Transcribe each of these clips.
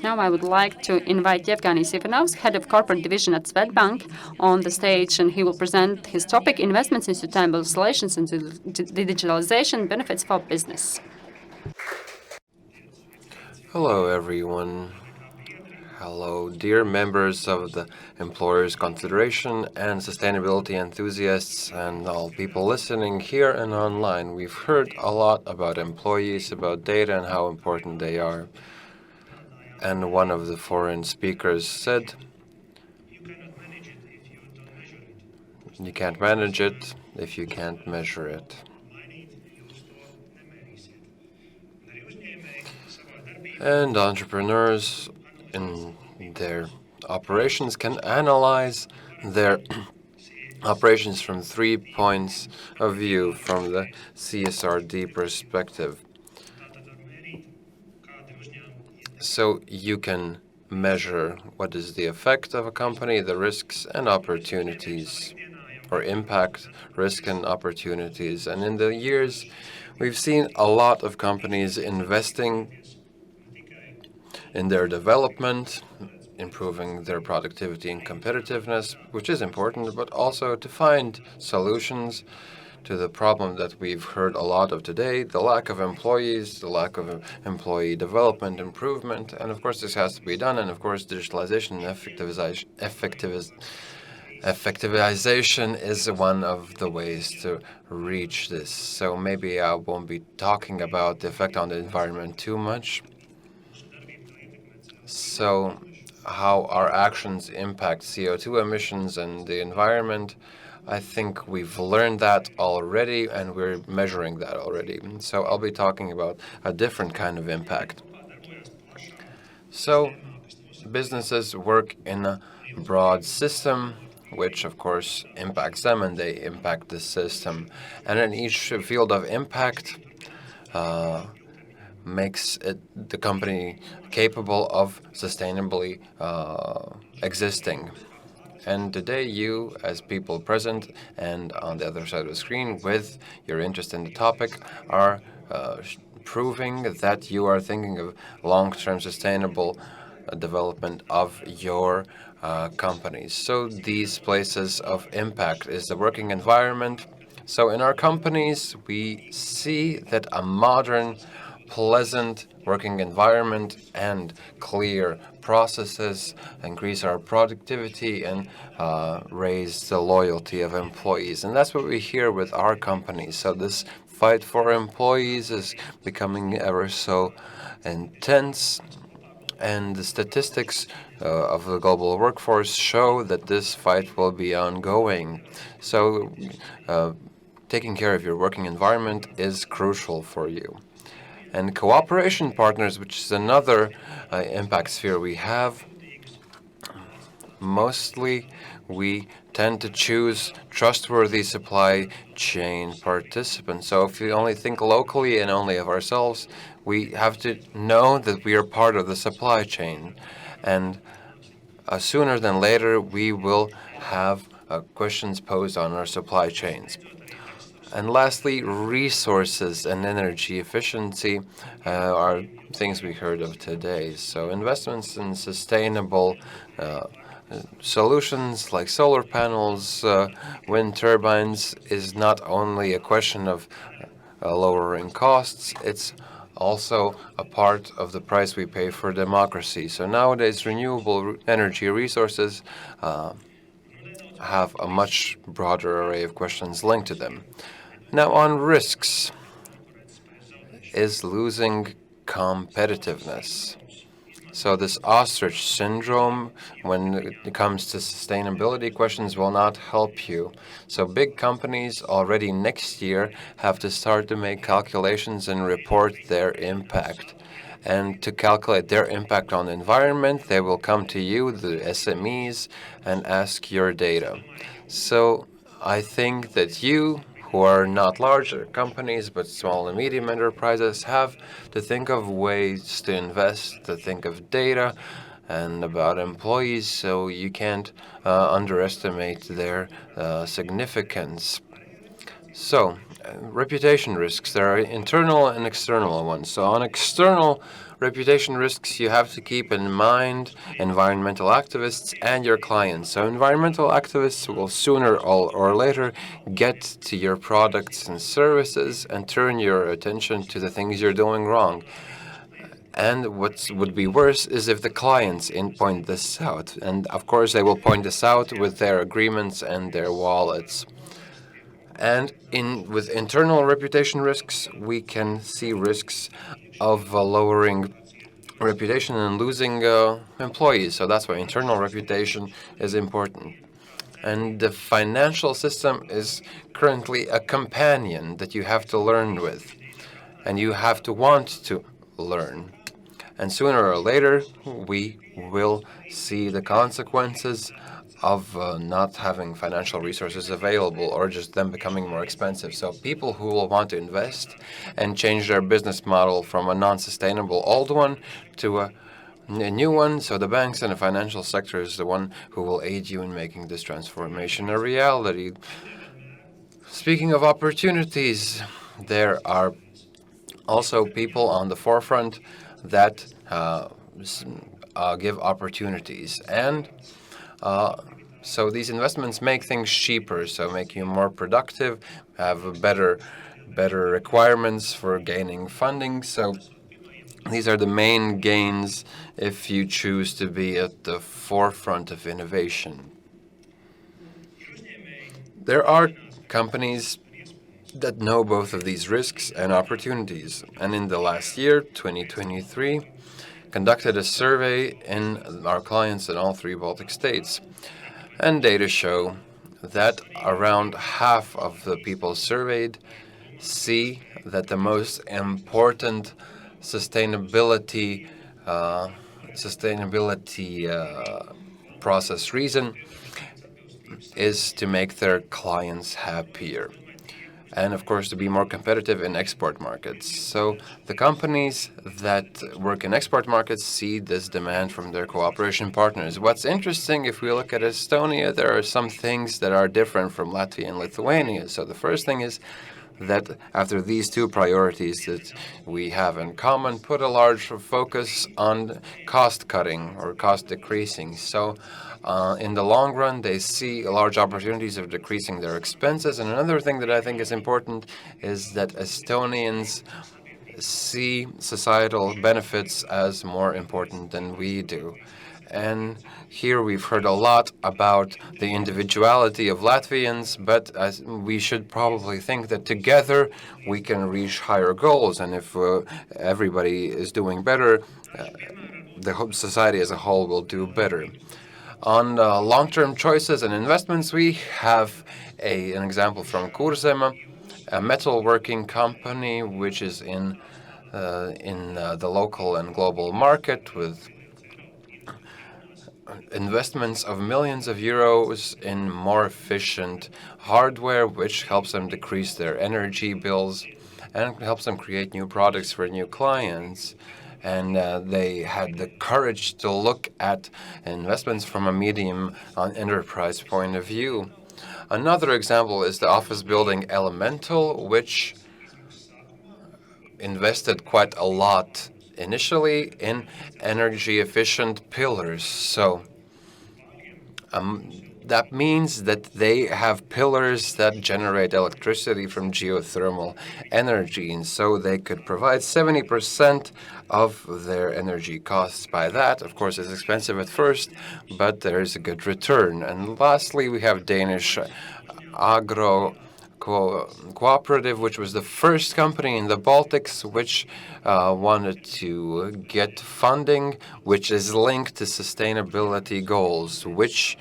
now I would like to invite J.Ivanovs Swedbank, Head of Corporate Division at Swedbank, on the stage, and he will present his topic, Investments in Sustainable Solutions and Digitalization Benefits for Business. Hello, everyone. Hello, dear members of the Employers Consideration and Sustainability enthusiasts and all people listening here and online. We've heard a lot about employees, about data and how important they are. And one of the foreign speakers said, you can't manage it if you can't measure it. And entrepreneurs in their operations can analyze their operations from 3 points of view from the CSRD perspective. So you can measure what is the effect of a company, the risks and opportunities, or impact, risk and opportunities. And in the years, we've seen a lot of companies investing in their development, improving their productivity and competitiveness, which is important, but also to find solutions to the problem that we've heard a lot of today, the lack of employees, the lack of employee development, improvement, and of course this has to be done, and of course digitalization and effectivization is one of the ways to reach this. So maybe I won't be talking about the effect on the environment too much. So how our actions impact CO2 emissions and the environment, I think we've learned that already and we're measuring that already. So I'll be talking about a different kind of impact. So businesses work in a broad system, which of course impacts them and they impact the system. And in each field of impact, makes the company capable of sustainably existing. And today you, as people present and on the other side of the screen with your interest in the topic, are proving that you are thinking of long-term sustainable development of your companies. So these places of impact is the working environment. So in our companies, we see that a modern, pleasant working environment and clear processes increase our productivity and raise the loyalty of employees. And that's what we hear with our companies. So this fight for employees is becoming ever so intense. And the statistics of the global workforce show that this fight will be ongoing. So taking care of your working environment is crucial for you. And cooperation partners, which is another impact sphere we have, mostly we tend to choose trustworthy supply chain participants. So if we only think locally and only of ourselves, we have to know that we are part of the supply chain. And sooner than later, we will have questions posed on our supply chains. And lastly, resources and energy efficiency are things we heard of today. So investments in sustainable solutions like solar panels, wind turbines is not only a question of lowering costs, it's also a part of the price we pay for democracy. So nowadays, renewable energy resources have a much broader array of questions linked to them. Now on risks, is losing competitiveness. So this ostrich syndrome, when it comes to sustainability questions, will not help you. So big companies already next year have to start to make calculations and report their impact. And to calculate their impact on the environment, they will come to you, the SMEs, and ask your data. So I think that you, who are not larger companies but small and medium enterprises, have to think of ways to invest, to think of data and about employees, so you can't underestimate their significance. So reputation risks. There are internal and external ones. So on external reputation risks, you have to keep in mind environmental activists and your clients. So environmental activists will sooner or later get to your products and services and turn your attention to the things you're doing wrong. And what would be worse is if the clients point this out. And of course, they will point this out with their agreements and their wallets. And with internal reputation risks, we can see risks of lowering reputation and losing employees. So that's why internal reputation is important. And the financial system is currently a companion that you have to learn with, and you have to want to learn. And sooner or later, we will see the consequences of not having financial resources available or just them becoming more expensive. So people who will want to invest and change their business model from a non-sustainable old one to a new one. So the banks and the financial sector is the one who will aid you in making this transformation a reality. Speaking of opportunities, there are also people on the forefront that give opportunities. And so these investments make things cheaper, so make you more productive, have better requirements for gaining funding. So these are the main gains if you choose to be at the forefront of innovation. There are companies that know both of these risks and opportunities. And in the last year, 2023, conducted a survey in our clients in all 3 Baltic states. And data show that around half of the people surveyed see that the most important sustainability process reason is to make their clients happier. And of course, to be more competitive in export markets. So the companies that work in export markets see this demand from their cooperation partners. What's interesting, if we look at Estonia, there are some things that are different from Latvia and Lithuania. So the first thing is that after these 2 priorities that we have in common, put a large focus on cost cutting or cost decreasing. So in the long run, they see large opportunities of decreasing their expenses. And another thing that I think is important is that Estonians see societal benefits as more important than we do. And here we've heard a lot about the individuality of Latvians, but we should probably think that together we can reach higher goals. And if everybody is doing better, the society as a whole will do better. On long-term choices and investments, we have an example from Kurzema, a metalworking company which is in the local and global market with investments of millions of euros in more efficient hardware, which helps them decrease their energy bills and helps them create new products for new clients. And they had the courage to look at investments from a medium enterprise point of view. Another example is the office building Elemental, which invested quite a lot initially in energy efficient pillars. So that means that they have pillars that generate electricity from geothermal energy, and so they could provide 70% of their energy costs by that. Of course, it's expensive at first, but there is a good return. And lastly, we have Danish Agro Cooperative, which was the first company in the Baltics which wanted to get funding, which is linked to sustainability goals, which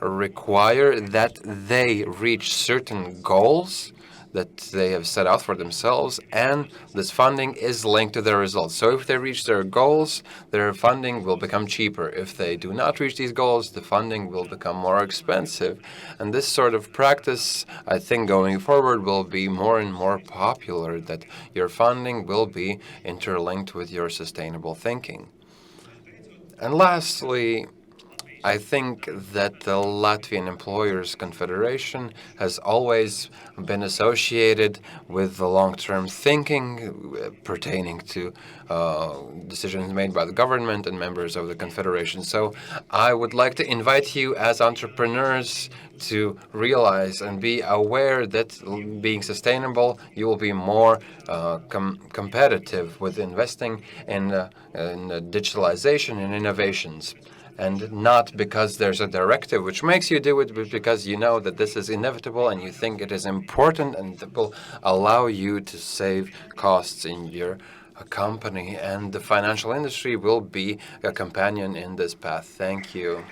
require that they reach certain goals that they have set out for themselves, and this funding is linked to their results. So if they reach their goals, their funding will become cheaper. If they do not reach these goals, the funding will become more expensive. And this sort of practice, I think, going forward will be more and more popular, that your funding will be interlinked with your sustainable thinking. And lastly, I think that the Latvian Employers Confederation has always been associated with the long-term thinking pertaining to decisions made by the government and members of the Confederation. So I would like to invite you as entrepreneurs to realize and be aware that being sustainable, you will be more competitive with investing in digitalization and innovations. And not because there's a directive which makes you do it, but because you know that this is inevitable and you think it is important and it will allow you to save costs in your company. And the financial industry will be a companion in this path. Thank you.